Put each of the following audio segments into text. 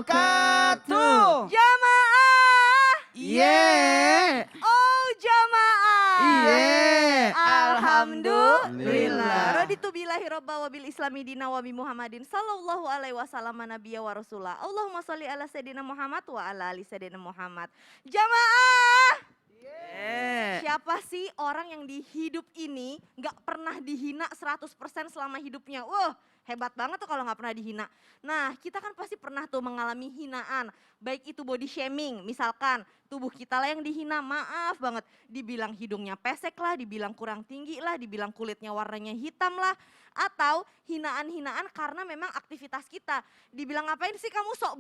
wabarakatuh. Jamaah. Yeah. Oh jamaah. Yeah. Alhamdulillah. Raditu billahi robba wa bil islami dina wa bi Muhammadin sallallahu alaihi wasallam nabiyya wa rasulah. Allahumma sholli ala sayyidina Muhammad wa ala ali sayyidina Muhammad. Jamaah. Siapa sih orang yang di hidup ini gak pernah dihina 100% selama hidupnya? Wah, hebat banget tuh kalau gak pernah dihina. Nah, kita kan pasti pernah tuh mengalami hinaan. Baik itu body shaming, misalkan tubuh kita lah yang dihina, maaf banget. Dibilang hidungnya pesek lah, dibilang kurang tinggi lah, dibilang kulitnya warnanya hitam lah. Atau hinaan-hinaan karena memang aktivitas kita. Dibilang ngapain sih kamu sok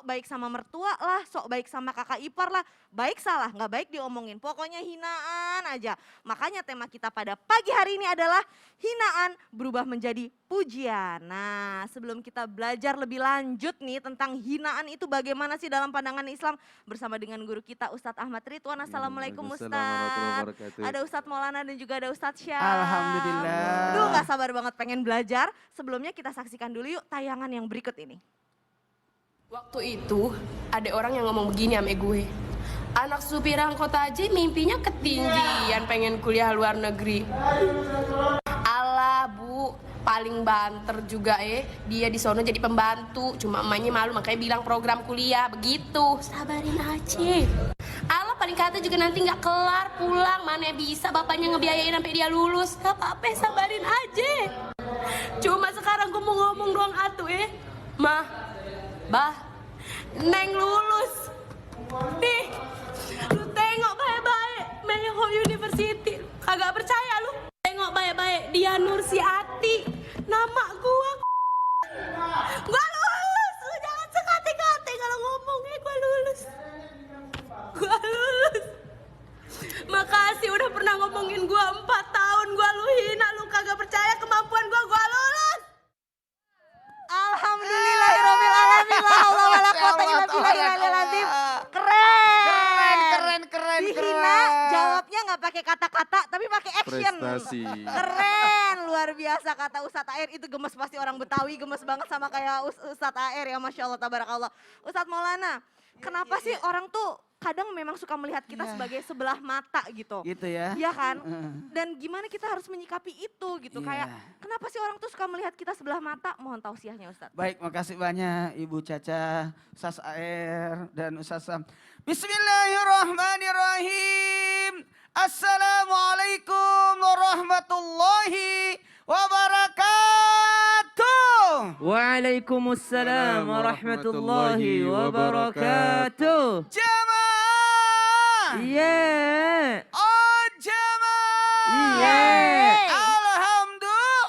baik sama mertua lah, sok baik sama kakak ipar lah. Baik salah, gak baik diomongin, pokoknya hinaan aja. Makanya tema kita pada pagi hari ini adalah hinaan berubah menjadi pujian. Nah, sebelum kita belajar lebih lanjut nih tentang hinaan itu bagaimana sih dalam pandangan Islam, bersama dengan guru kita Ustadz Ahmad Ridwan. Assalamualaikum Ustadz. Ada Ustadz Maulana dan juga ada Ustadz Syam. Alhamdulillah. Duh, gak sabar banget pengen belajar. Sebelumnya kita saksikan dulu yuk tayangan yang berikut ini. Waktu itu ada orang yang ngomong begini sama gue. Anak supir angkot aja mimpinya ketinggian pengen kuliah luar negeri. Alah bu, paling banter juga dia di sono jadi pembantu. Cuma emaknya malu makanya bilang program kuliah begitu. Sabarin aja. Allah paling kata juga nanti nggak kelar pulang, mana bisa bapaknya ngebiayain sampai dia lulus. Gak apa-apa, sabarin aja. Cuma sekarang gue mau ngomong doang atuh Mah, bah, Neng lulus. Nih, lu tengok baik-baik Meho University. Kagak percaya lu? Tengok baik-baik dia Nursiati. Nama gua lulus. Lu jangan sekate-kate kalau ngomong gua lulus. Gua lulus. Makasih udah pernah ngomongin gua 4 tahun. Gua lu hina, lu kagak percaya kemampuan gua lulus. Alhamdulillahirabbil alamin. La haula wala quwata illa billahil azim. Keren. Dihina jawabnya nggak pakai kata-kata tapi pakai action. Prestasi. Keren, luar biasa kata Ustadz Air. Itu gemes pasti orang Betawi, gemes banget sama kayak Ustadz Air ya, Masya Allah, tabarakallah. Ustadz Maulana, kenapa sih orang tuh kadang memang suka melihat kita sebagai sebelah mata gitu. Gitu ya. Iya kan? Dan gimana kita harus menyikapi itu gitu. Kayak kenapa sih orang tuh suka melihat kita sebelah mata? Mohon tausiahnya Ustadz. Baik, makasih banyak Ibu Caca, Ustaz Air, dan Ustaz Sam. Bismillahirrahmanirrahim. Assalamualaikum warahmatullahi wabarakatuh. Waalaikumsalam warahmatullahi wabarakatuh. Jamaah. Yeah. Oh jamaah. Yeah.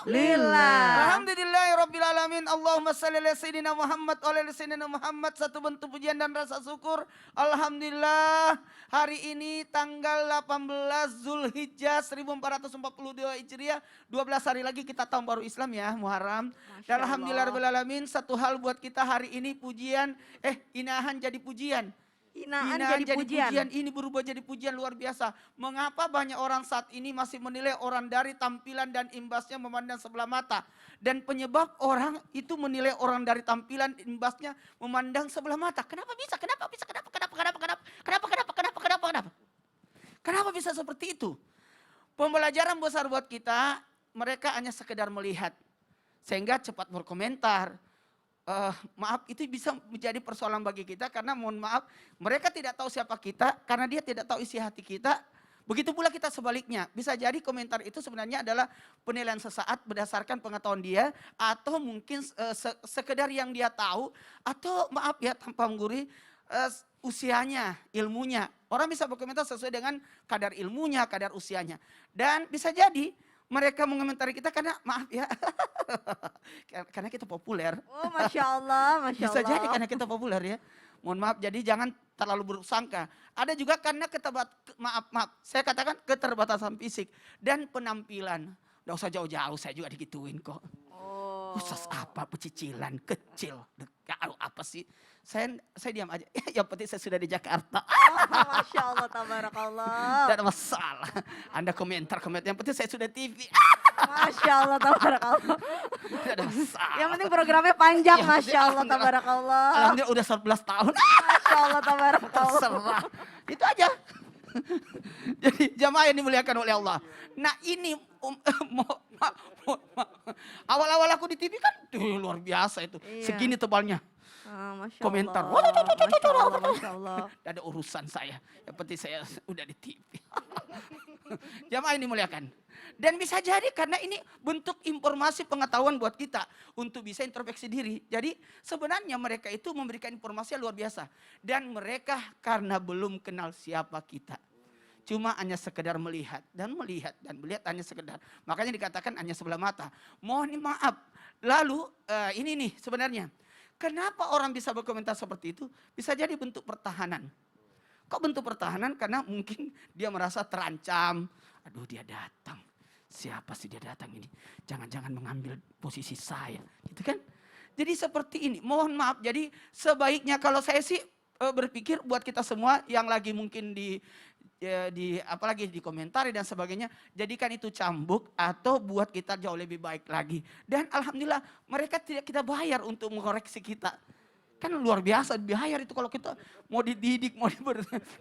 Lillah. Alhamdulillahirabbil alamin. Allahumma shalli ala sayyidina Muhammad wa ala sayyidina Muhammad. Satu bentuk pujian dan rasa syukur. Alhamdulillah, hari ini tanggal 18 Zulhijjah 1442 Hijriah, 12 hari lagi kita tahun baru Islam ya, Muharram. Dan alhamdulillahirabbil alamin, satu hal buat kita hari ini pujian, hinahan jadi pujian. Hinaan jadi pujian. Ini berubah jadi pujian, luar biasa. Mengapa banyak orang saat ini masih menilai orang dari tampilan dan imbasnya memandang sebelah mata. Dan penyebab orang itu menilai orang dari tampilan imbasnya memandang sebelah mata. Kenapa bisa? Kenapa bisa seperti itu? Pembelajaran besar buat kita, mereka hanya sekedar melihat. Sehingga cepat berkomentar. Maaf, itu bisa menjadi persoalan bagi kita karena mohon maaf mereka tidak tahu siapa kita karena dia tidak tahu isi hati kita. Begitu pula kita sebaliknya, bisa jadi komentar itu sebenarnya adalah penilaian sesaat berdasarkan pengetahuan dia atau mungkin sekedar yang dia tahu atau maaf ya tanpa menggurui usianya, ilmunya. Orang bisa berkomentar sesuai dengan kadar ilmunya, kadar usianya. Dan bisa jadi mereka mengomentari kita karena maaf ya, karena kita populer. Oh Masya Allah, Masya Allah. Bisa jadi karena kita populer ya. Mohon maaf, jadi jangan terlalu bersangka. Ada juga karena saya katakan keterbatasan fisik dan penampilan. Nggak usah jauh-jauh, saya juga digituin kok. Khusus apa, pecicilan, kecil, apa sih. Saya diam aja. Yang penting saya sudah di Jakarta. Oh, Masya Allah, tabarakallah. Tidak ada masalah. Anda komentar. Yang penting saya sudah TV. Masya Allah, tabarakallah. Tidak ada masalah. Yang penting programnya panjang, Yang Masya penting Allah, tabarakallah. Alhamdulillah udah 11 tahun. Masya Allah, tabarakallah. Terserah. Itu aja. Jadi jamaah yang dimuliakan oleh Allah. Nah ini awal-awal aku di TV kan luar biasa itu. Iya. Segini tebalnya. Masya Komentar. Allah. Masya Allah, Masya Allah. Tidak ada urusan saya. Yang penting saya udah di TV. Jamaah yang dimuliakan. Dan bisa jadi karena ini bentuk informasi pengetahuan buat kita untuk bisa introspeksi diri. Jadi sebenarnya mereka itu memberikan informasi yang luar biasa. Dan mereka karena belum kenal siapa kita. Cuma hanya sekedar melihat dan melihat hanya sekedar. Makanya dikatakan hanya sebelah mata. Mohon maaf. Lalu ini nih sebenarnya. Kenapa orang bisa berkomentar seperti itu? Bisa jadi bentuk pertahanan. Kok bentuk pertahanan? Karena mungkin dia merasa terancam. Aduh dia datang. Siapa sih dia datang ini? Jangan-jangan mengambil posisi saya. Gitu kan? Jadi seperti ini. Mohon maaf. Jadi sebaiknya kalau saya sih berpikir buat kita semua yang lagi mungkin apalagi dikomentari dan sebagainya, jadikan itu cambuk atau buat kita jauh lebih baik lagi. Dan alhamdulillah mereka tidak kita bayar untuk mengoreksi kita. Kan luar biasa dibayar itu kalau kita mau dididik, mau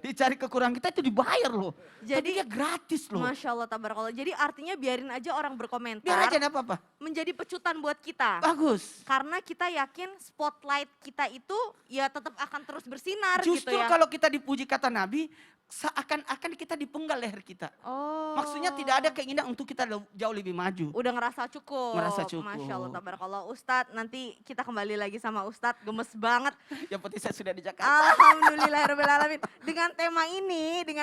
dicari kekurangan kita itu dibayar loh. Jadi dia gratis loh. Masya Allah, tabarakallah. Jadi artinya biarin aja orang berkomentar. Biar aja enggak apa-apa. Menjadi pecutan buat kita. Bagus. Karena kita yakin spotlight kita itu ya tetap akan terus bersinar Justru gitu ya. kalau kita dipuji kata Nabi, seakan-akan kita dipenggal leher kita. Oh. Maksudnya tidak ada keinginan untuk kita jauh lebih maju. Udah ngerasa cukup. Merasa cukup. Masya Allah, tabarakallah. Ustadz, nanti kita kembali lagi sama Ustadz. Gemes banget. Yang penting saya sudah di Jakarta. Alhamdulillahirrahmanirrahim. Dengan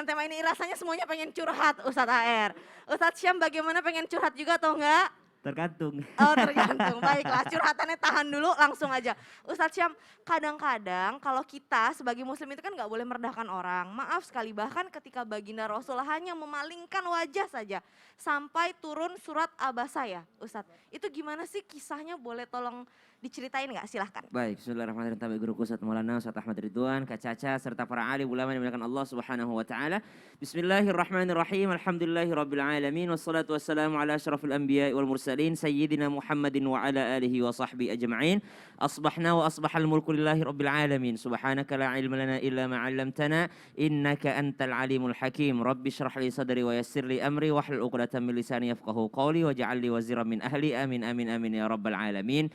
tema ini rasanya semuanya pengen curhat Ustadz AR. Ustadz Syam bagaimana, pengen curhat juga atau enggak? Tergantung. Oh tergantung, baiklah curhatannya tahan dulu langsung aja. Ustadz Syam, kadang-kadang kalau kita sebagai muslim itu kan gak boleh merendahkan orang. Maaf sekali, bahkan ketika baginda Rasul hanya memalingkan wajah saja. Sampai turun surat Abasa ya Ustadz. Itu gimana sih kisahnya, boleh tolong diceritain gak? Silahkan. Baik, bismillahirrahmanirrahim. Tabi guruku Ustaz Maulana, Ustaz Ahmad Ridwan, Kak Caca, serta para alim ulama yang dimuliakan Allah Subhanahu wa taala. Bismillahirrahmanirrahim. Alhamdulillahirabbil alamin wassalatu wassalamu ala asyrafil anbiya'i wal mursalin sayyidina Muhammadin wa ala alihi wa sahbihi ajma'in. Asbahna wa asbahal mulku lillahi rabbil alamin. Subhanaka la ilma lana illa ma 'allamtana innaka antal alimul hakim. Rabbi shrah li sadri wa yassir li amri wahlul 'uqdatam min lisani yafqahu qawli waj'al li waziran min ahli. Amin amin amin ya rabbal alamin.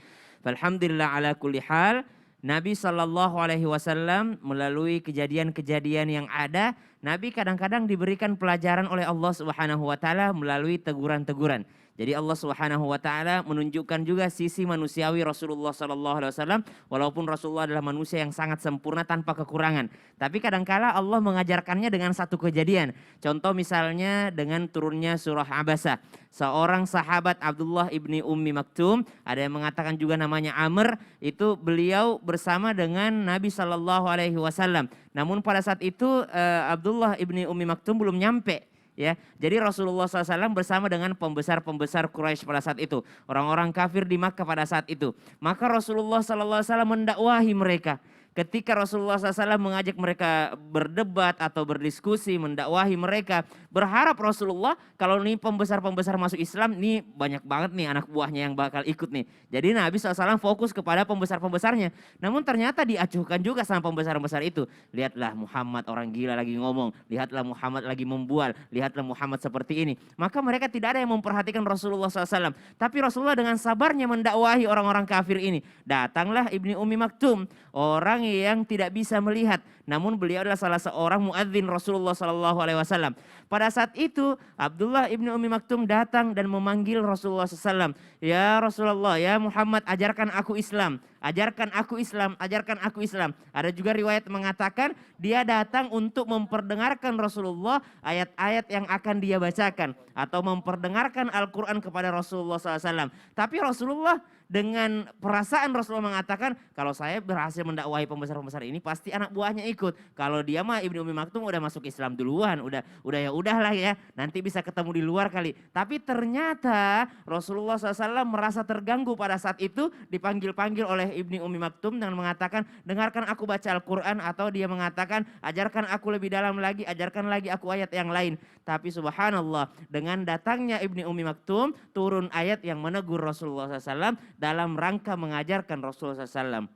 Alhamdulillah ala kulli hal, Nabi SAW melalui kejadian-kejadian yang ada, Nabi kadang-kadang diberikan pelajaran oleh Allah Subhanahu wa taala melalui teguran-teguran. Jadi Allah Subhanahu wa taala menunjukkan juga sisi manusiawi Rasulullah SAW, walaupun Rasulullah adalah manusia yang sangat sempurna tanpa kekurangan. Tapi kadangkala Allah mengajarkannya dengan satu kejadian. Contoh misalnya dengan turunnya surah Abasa. Seorang sahabat Abdullah ibni Ummi Maktum, ada yang mengatakan juga namanya Amr, itu beliau bersama dengan Nabi SAW. Namun pada saat itu Abdullah ibni Ummi Maktum belum nyampe. Ya, jadi Rasulullah SAW bersama dengan pembesar-pembesar Quraisy pada saat itu, orang-orang kafir di Makkah pada saat itu. Maka Rasulullah SAW mendakwahi mereka. Ketika Rasulullah SAW mengajak mereka berdebat atau berdiskusi, mendakwahi mereka, berharap Rasulullah kalau nih pembesar-pembesar masuk Islam, nih banyak banget nih anak buahnya yang bakal ikut nih. Jadi Nabi SAW fokus kepada pembesar-pembesarnya. Namun ternyata diacuhkan juga sama pembesar-pembesar itu. Lihatlah Muhammad orang gila lagi ngomong, lihatlah Muhammad lagi membual, lihatlah Muhammad seperti ini. Maka mereka tidak ada yang memperhatikan Rasulullah SAW. Tapi Rasulullah dengan sabarnya mendakwahi orang-orang kafir ini. Datanglah Ibni Ummi Maktum, orang yang tidak bisa melihat, namun beliau adalah salah seorang muadzin Rasulullah SAW. Pada saat itu Abdullah ibnu Ummi Maktum datang dan memanggil Rasulullah SAW. Ya Rasulullah, ya Muhammad, ajarkan aku Islam, ajarkan aku Islam, ajarkan aku Islam. Ada juga riwayat mengatakan dia datang untuk memperdengarkan Rasulullah ayat-ayat yang akan dia bacakan atau memperdengarkan Al-Quran kepada Rasulullah SAW. Tapi Rasulullah dengan perasaan Rasulullah mengatakan kalau saya berhasil mendakwahi pembesar-pembesar ini pasti anak buahnya ikut. Kalau dia mah Ibnu Ummi Maktum udah masuk Islam duluan, udah ya udahlah ya, nanti bisa ketemu di luar kali. Tapi ternyata Rasulullah SAW merasa terganggu pada saat itu dipanggil-panggil oleh Ibnu Ummi Maktum dengan mengatakan dengarkan aku baca Al-Quran, atau dia mengatakan ajarkan aku lebih dalam lagi, ajarkan lagi aku ayat yang lain. Tapi subhanallah, dengan datangnya Ibnu Ummi Maktum turun ayat yang menegur Rasulullah SAW dalam rangka mengajarkan Rasulullah SAW.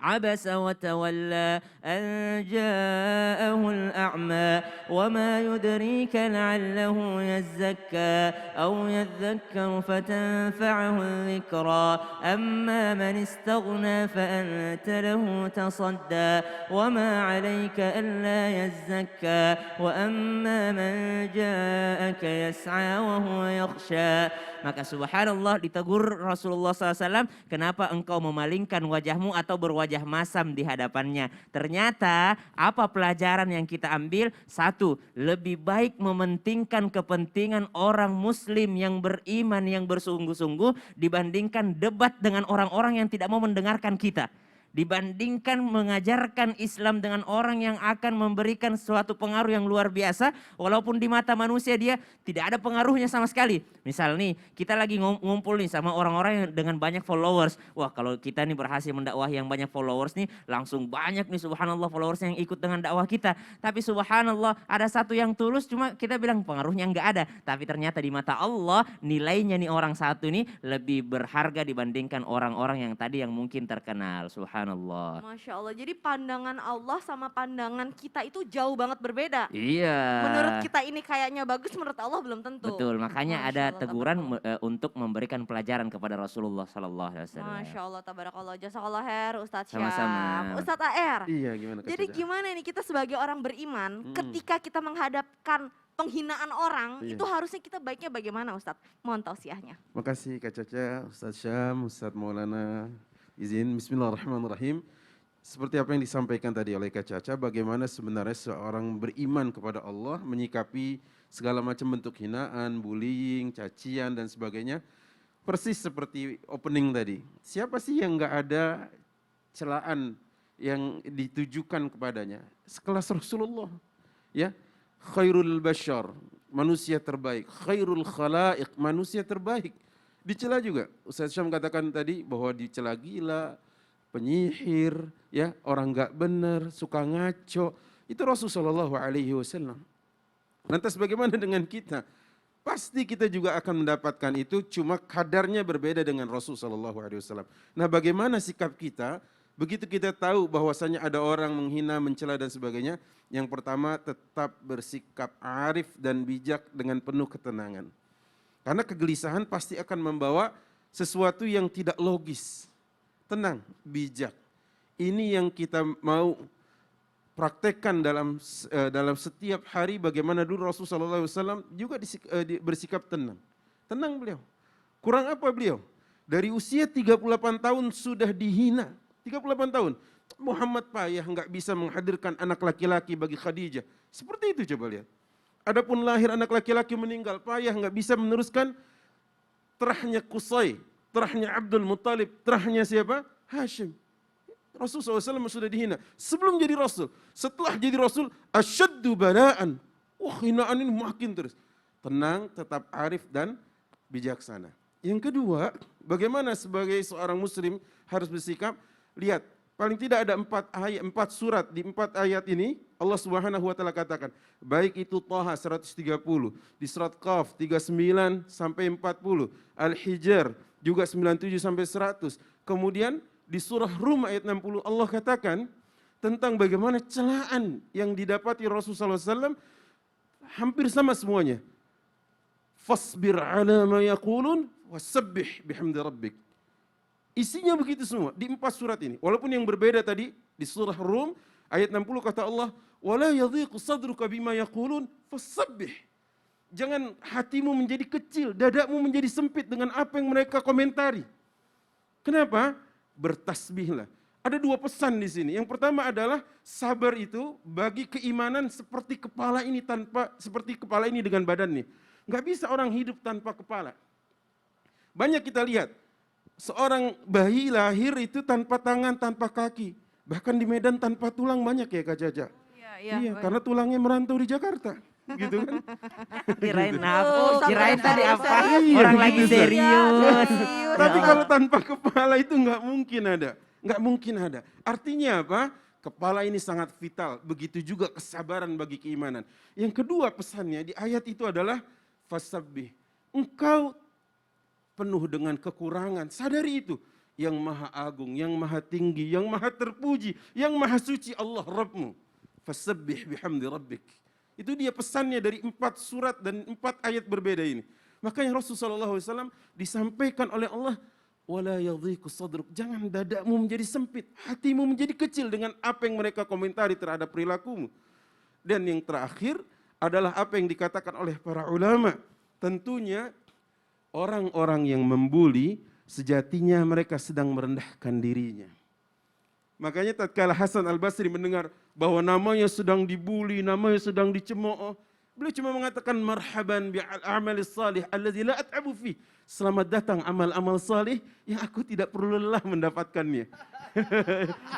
عبس وتولى أن جاءه الأعمى وما يدريك لعله يزكى أو يذكر فتنفعه الذكرى أما من استغنى فأنت له تصدى وما عليك ألا يزكى وأما من جاءك يسعى وهو يخشى. Maka subhanallah ditegur Rasulullah SAW, kenapa engkau memalingkan wajahmu atau berwajah masam di hadapannya. Ternyata apa pelajaran yang kita ambil? Satu, lebih baik mementingkan kepentingan orang muslim yang beriman, yang bersungguh-sungguh dibandingkan debat dengan orang-orang yang tidak mau mendengarkan kita. Dibandingkan mengajarkan Islam dengan orang yang akan memberikan suatu pengaruh yang luar biasa, walaupun di mata manusia dia tidak ada pengaruhnya sama sekali. Misal nih, kita lagi ngumpul nih sama orang-orang yang dengan banyak followers. Wah, kalau kita nih berhasil mendakwahi yang banyak followers nih, langsung banyak nih subhanallah followers yang ikut dengan dakwah kita. Tapi subhanallah ada satu yang tulus, cuma kita bilang pengaruhnya nggak ada. Tapi ternyata di mata Allah nilainya nih orang satu nih lebih berharga dibandingkan orang-orang yang tadi yang mungkin terkenal. Subhanallah. Masya Allah, jadi pandangan Allah sama pandangan kita itu jauh banget berbeda. Iya. Menurut kita ini kayaknya bagus, menurut Allah belum tentu. Betul, makanya Masya ada Allah, teguran tabarakallah. untuk memberikan pelajaran kepada Rasulullah Sallallahu Alaihi Wasallam. Masya Allah, tabarakallah. Jazakallah khair Ustadz Syam. Sama-sama. Ustadz AR. Iya, gimana Kak Jadi Caca? gimana nih kita sebagai orang beriman, ketika kita menghadapkan penghinaan orang, Iya. itu harusnya kita baiknya bagaimana Ustadz? Mohon tausiahnya. Makasih Kak Caca, Ustadz Syam, Ustadz Maulana. Izin, bismillahirrahmanirrahim. Seperti apa yang disampaikan tadi oleh Kak Caca, bagaimana sebenarnya seorang beriman kepada Allah menyikapi segala macam bentuk hinaan, bullying, cacian dan sebagainya. Persis seperti opening tadi. Siapa sih yang nggak ada celaan yang ditujukan kepadanya? Sekelas Rasulullah, ya. Khairul bashar, manusia terbaik. Khairul khalaiq, manusia terbaik. Dicela juga. Ustaz Syam katakan tadi bahwa dicela gila, penyihir, ya, orang nggak benar, suka ngaco. Itu Rasulullah SAW. Lantas bagaimana dengan kita? Pasti kita juga akan mendapatkan itu, cuma kadarnya berbeda dengan Rasulullah SAW. Nah, bagaimana sikap kita? Begitu kita tahu bahwasanya ada orang menghina, mencela dan sebagainya, yang pertama tetap bersikap arif dan bijak dengan penuh ketenangan. Karena kegelisahan pasti akan membawa sesuatu yang tidak logis. Tenang, bijak. Ini yang kita mau praktekkan dalam setiap hari, bagaimana dulu Rasulullah SAW juga bersikap tenang. Tenang beliau. Kurang apa beliau? Dari usia 38 tahun sudah dihina. 38 tahun. Muhammad payah nggak bisa menghadirkan anak laki-laki bagi Khadijah. Seperti itu coba lihat. Adapun lahir anak laki-laki meninggal, payah nggak bisa meneruskan terahnya Qusay, terahnya Abdul Muttalib, terahnya siapa? Hashim. Rasulullah SAW sudah dihina. Sebelum jadi Rasul, setelah jadi Rasul, asyaddu bala'an. Wah, hinaan ini makin terus. Tenang, tetap arif dan bijaksana. Yang kedua, bagaimana sebagai seorang muslim harus bersikap? Lihat, paling tidak ada 4 surat di 4 ayat ini Allah Subhanahu wa taala katakan, baik itu Thaha 130, di surat Qaf 39 sampai 40, Al-Hijr juga 97 sampai 100. Kemudian di surah Rum ayat 60 Allah katakan tentang bagaimana celaan yang didapati Rasulullah SAW hampir sama semuanya. Fasbir ala ma yaqulun wasabbih bihamdi rabbik. Isinya begitu semua di 4 surat ini. Walaupun yang berbeda tadi di surah Rum ayat 60 kata Allah, wala yadhiqu sadruka bima yaqulun fasabbih. Jangan hatimu menjadi kecil, dadamu menjadi sempit dengan apa yang mereka komentari. Kenapa? Bertasbihlah. Ada 2 pesan di sini. Yang pertama adalah sabar itu bagi keimanan seperti kepala ini dengan badan nih. Enggak bisa orang hidup tanpa kepala. Banyak kita lihat Seorang bayi lahir itu tanpa tangan, tanpa kaki. Bahkan di Medan tanpa tulang banyak ya Kak Caca. Iya, karena tulangnya merantau di Jakarta. Gitu kan. Kirain Tuh, apa? sampai Kirain tadi serius, apa? serius. Orang Iya, lagi gitu, serius. Tapi kalau tanpa kepala itu nggak mungkin ada. Nggak mungkin ada. Artinya apa? Kepala ini sangat vital. Begitu juga kesabaran bagi keimanan. Yang kedua pesannya di ayat itu adalah fasabbih. Engkau penuh dengan kekurangan. Sadari itu. Yang maha agung, yang maha tinggi, yang maha terpuji, yang maha suci Allah Rabbmu. Fasabbih bihamdi rabbik. Itu dia pesannya dari 4 surat dan 4 ayat berbeda ini. Makanya Rasulullah SAW disampaikan oleh Allah, wala yadhiqu sadruk, jangan dadamu menjadi sempit, hatimu menjadi kecil dengan apa yang mereka komentari terhadap perilakumu. Dan yang terakhir adalah apa yang dikatakan oleh para ulama. Tentunya orang-orang yang membuli sejatinya mereka sedang merendahkan dirinya. Makanya tatkala Hasan Al-Basri mendengar bahwa namanya sedang dibuli, namanya sedang dicemooh, beliau cuma mengatakan marhaban bi'al a'malis salih allazi la at'abu fi. Selamat datang amal-amal salih yang aku tidak perlu lelah mendapatkannya.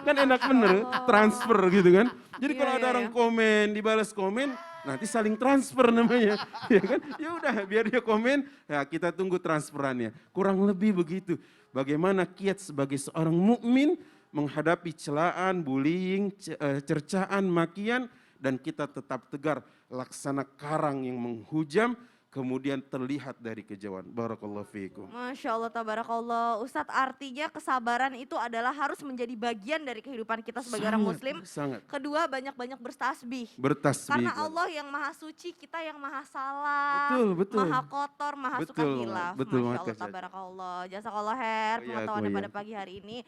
Kan enak bener transfer gitu kan. Jadi kalau ada orang komen, dibalas komen, nanti saling transfer namanya. Ya kan? Ya udah biar dia komen, ya kita tunggu transferannya. Kurang lebih begitu. Bagaimana kiat sebagai seorang mukmin menghadapi celaan, bullying, cercaan, makian, dan kita tetap tegar laksana karang yang menghujam, kemudian terlihat dari kejauhan. Barakallahu fiikum. Masya Allah, tabarakallah. Ustadz, artinya kesabaran itu adalah harus menjadi bagian dari kehidupan kita sebagai orang muslim. Sangat. Kedua, banyak-banyak bertasbih. Bertasbih. Karena Allah yang maha suci, kita yang maha salah, Betul. maha kotor, maha suka hilaf. Betul Masya banget, Allah, Kak Caca. tabarakallah. Jazakallah khair Oh iya, pengetahuannya oh iya. pada pagi hari ini.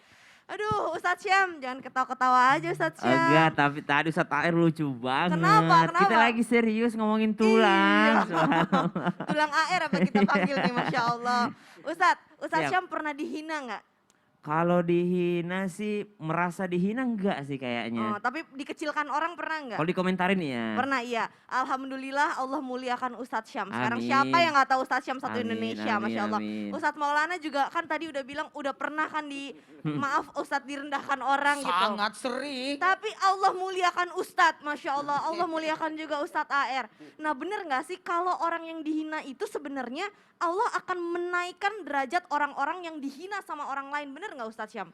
Aduh, Ustadz Syam, jangan ketawa-ketawa aja Ustadz Syam. Enggak, tapi tadi Ustaz Air lucu banget. Kenapa? Kita lagi serius ngomongin tulang. Subhanallah. Tulang AR apa kita panggil nih, Masya Allah. Ustadz Siap. Syam pernah dihina nggak? Kalau dihina sih, merasa dihina enggak sih Oh, kayaknya. tapi dikecilkan orang pernah nggak? Kalau dikomentarin ya. Pernah, iya. Alhamdulillah Allah muliakan Ustadz Syam. Sekarang Amin. siapa yang nggak tahu Ustadz Syam satu Amin, Indonesia, amin, Masya Allah. amin. Ustadz Maulana juga kan tadi udah bilang udah pernah kan maaf Ustadz direndahkan orang gitu. Sangat sering. Tapi Allah muliakan Ustadz, Masya Allah. Allah muliakan juga Ustadz AR. Nah bener gak sih kalau orang yang dihina itu sebenarnya Allah akan menaikkan derajat orang-orang yang dihina sama orang lain. Bener gak Ustadz Syam?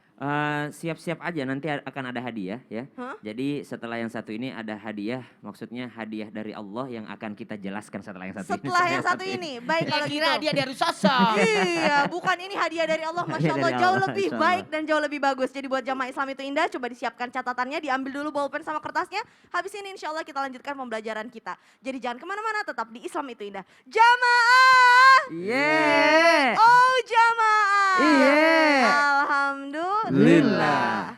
Siap-siap aja nanti akan ada hadiah ya. Hah? Jadi setelah yang satu ini ada hadiah, maksudnya hadiah dari Allah yang akan kita jelaskan setelah yang satu ini. Setelah yang satu ini, baik kalau Kira gitu. dia dari Sasa. Iya, bukan ini hadiah dari Allah, Masya Hadiah Allah, dari jauh Allah, lebih Masya baik Allah. dan jauh lebih bagus. Jadi buat jamaah Islam itu indah, coba disiapkan catatannya, diambil dulu bolpen sama kertasnya. Habis ini insya Allah kita lanjutkan pembelajaran kita. Jadi jangan kemana-mana, tetap di Islam itu indah. Jamaah! Yeah. Oh jamaah! Iya. Alhamdulillah. Lillah.